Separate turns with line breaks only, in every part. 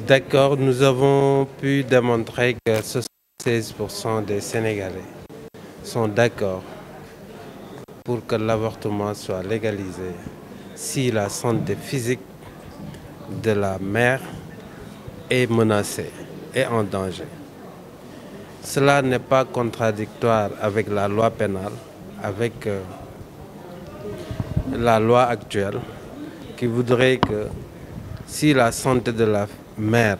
D'accord, nous avons pu démontrer que 76% des Sénégalais sont d'accord pour que l'avortement soit légalisé si la santé physique de la mère est menacée et en danger. Cela n'est pas contradictoire avec la loi pénale, avec la loi actuelle qui voudrait que si la santé de la mère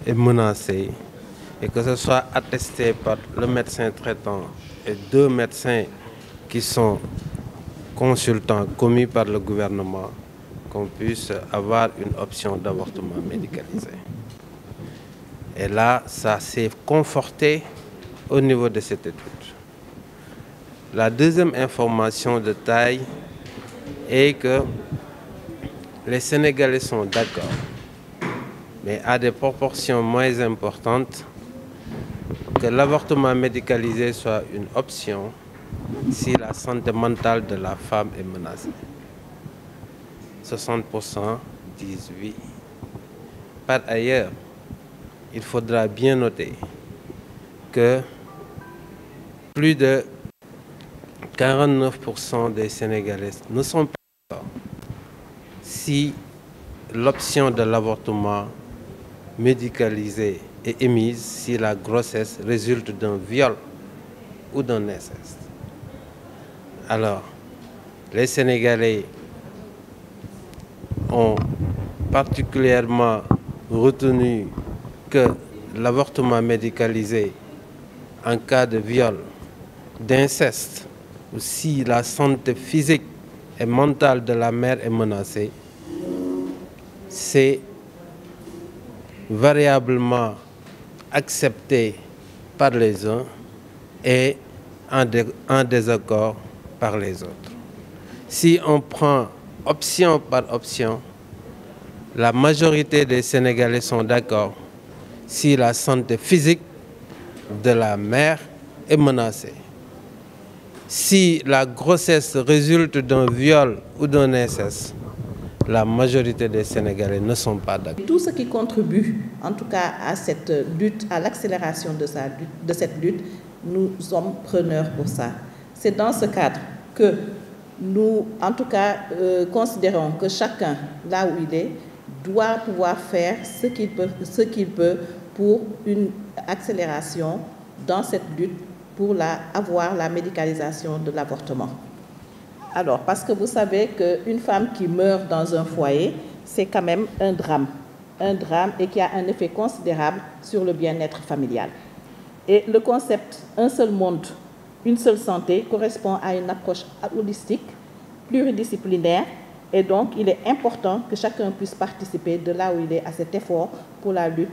est menacée et que ce soit attesté par le médecin traitant et 2 médecins qui sont consultants commis par le gouvernement, qu'on puisse avoir une option d'avortement médicalisé. Et là, ça s'est conforté au niveau de cette étude. La deuxième information de taille est que les Sénégalais sont d'accord, mais à des proportions moins importantes, que l'avortement médicalisé soit une option si la santé mentale de la femme est menacée. 60% disent oui. Par ailleurs, il faudra bien noter que plus de 49% des Sénégalais ne sont pas d'accord si l'option de l'avortement médicalisé est émise si la grossesse résulte d'un viol ou d'un inceste. Alors, les Sénégalais ont particulièrement retenu que l'avortement médicalisé en cas de viol, d'inceste, ou si la santé physique et mentale de la mère est menacée, c'est variablement accepté par les uns et en désaccord par les autres. Si on prend option par option, la majorité des Sénégalais sont d'accord si la santé physique de la mère est menacée. Si la grossesse résulte d'un viol ou d'un inceste, la majorité des Sénégalais ne sont pas d'accord.
Tout ce qui contribue, en tout cas, à cette lutte, à l'accélération de cette lutte, nous sommes preneurs pour ça. C'est dans ce cadre que nous, en tout cas, considérons que chacun, là où il est, doit pouvoir faire ce qu'il peut pour une accélération dans cette lutte pour avoir la médicalisation de l'avortement. Alors, parce que vous savez qu'une femme qui meurt dans un foyer, c'est quand même un drame et qui a un effet considérable sur le bien-être familial. Et le concept « un seul monde, une seule santé » correspond à une approche holistique, pluridisciplinaire, et donc il est important que chacun puisse participer de là où il est à cet effort pour la lutte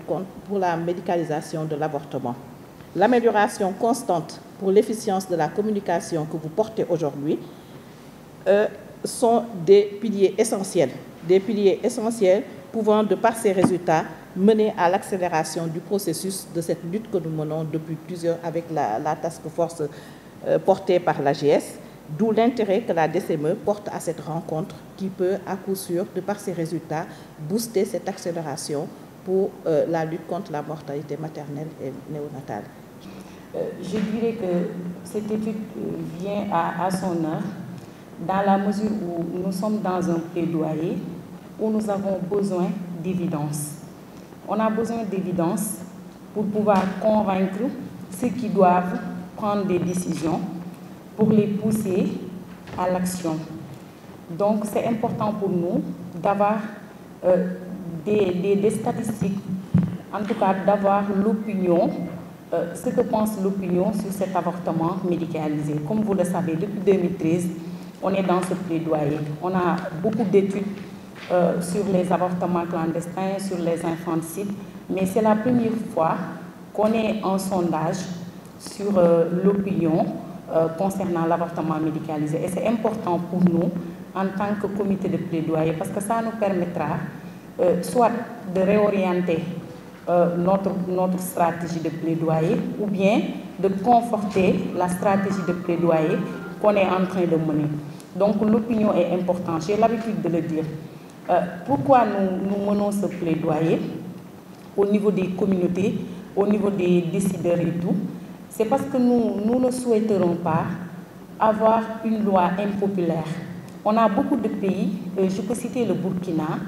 pour la médicalisation de l'avortement. L'amélioration constante pour l'efficience de la communication que vous portez aujourd'hui sont des piliers essentiels pouvant, de par ces résultats, mener à l'accélération du processus de cette lutte que nous menons depuis avec la task force portée par l'AGS, d'où l'intérêt que la DCME porte à cette rencontre qui peut, à coup sûr, de par ces résultats, booster cette accélération pour la lutte contre la mortalité maternelle et néonatale.
Je dirais que cette étude vient à son heure, dans la mesure où nous sommes dans un plaidoyer où nous avons besoin d'évidence. On a besoin d'évidence pour pouvoir convaincre ceux qui doivent prendre des décisions pour les pousser à l'action. Donc c'est important pour nous d'avoir des statistiques, en tout cas d'avoir l'opinion, ce que pense l'opinion sur cet avortement médicalisé. Comme vous le savez, depuis 2013, on est dans ce plaidoyer. On a beaucoup d'études sur les avortements clandestins, sur les infanticides, mais c'est la première fois qu'on est en sondage sur l'opinion concernant l'avortement médicalisé. Et c'est important pour nous, en tant que comité de plaidoyer, parce que ça nous permettra soit de réorienter notre stratégie de plaidoyer, ou bien de conforter la stratégie de plaidoyer qu'on est en train de mener. Donc l'opinion est importante, j'ai l'habitude de le dire. Pourquoi nous menons ce plaidoyer? au niveau des communautés, au niveau des décideurs et tout, c'est parce que nous ne souhaiterons pas avoir une loi impopulaire. On a beaucoup de pays, je peux citer le Burkina,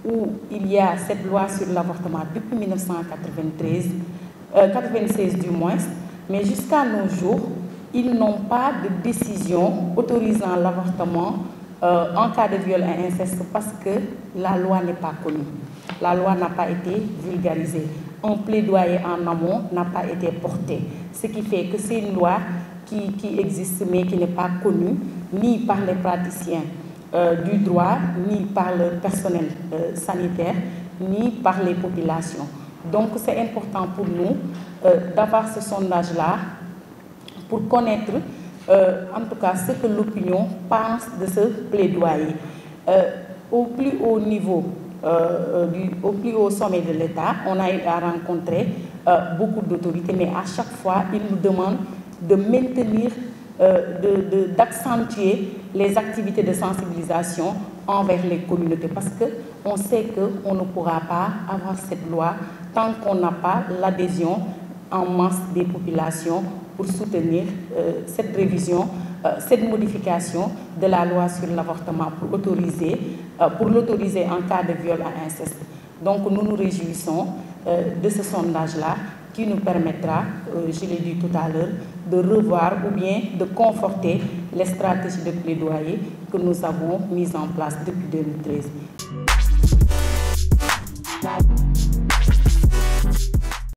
où il y a cette loi sur l'avortement depuis 1996 du moins, mais jusqu'à nos jours, ils n'ont pas de décision autorisant l'avortement en cas de viol et inceste parce que la loi n'est pas connue. La loi n'a pas été vulgarisée. Un plaidoyer en amont n'a pas été porté. Ce qui fait que c'est une loi qui existe mais qui n'est pas connue ni par les praticiens du droit, ni par le personnel sanitaire, ni par les populations. Donc c'est important pour nous d'avoir ce sondage-là pour connaître en tout cas ce que l'opinion pense de ce plaidoyer. Au plus haut niveau, au plus haut sommet de l'État, on a eu à rencontrer beaucoup d'autorités, mais à chaque fois, ils nous demandent de maintenir, d'accentuer les activités de sensibilisation envers les communautés parce qu'on sait qu'on ne pourra pas avoir cette loi tant qu'on n'a pas l'adhésion en masse des populations pour soutenir cette révision, cette modification de la loi sur l'avortement pour l'autoriser en cas de viol et inceste. Donc nous nous réjouissons de ce sondage-là qui nous permettra, je l'ai dit tout à l'heure, de revoir ou bien de conforter les stratégies de plaidoyer que nous avons mises en place depuis 2013.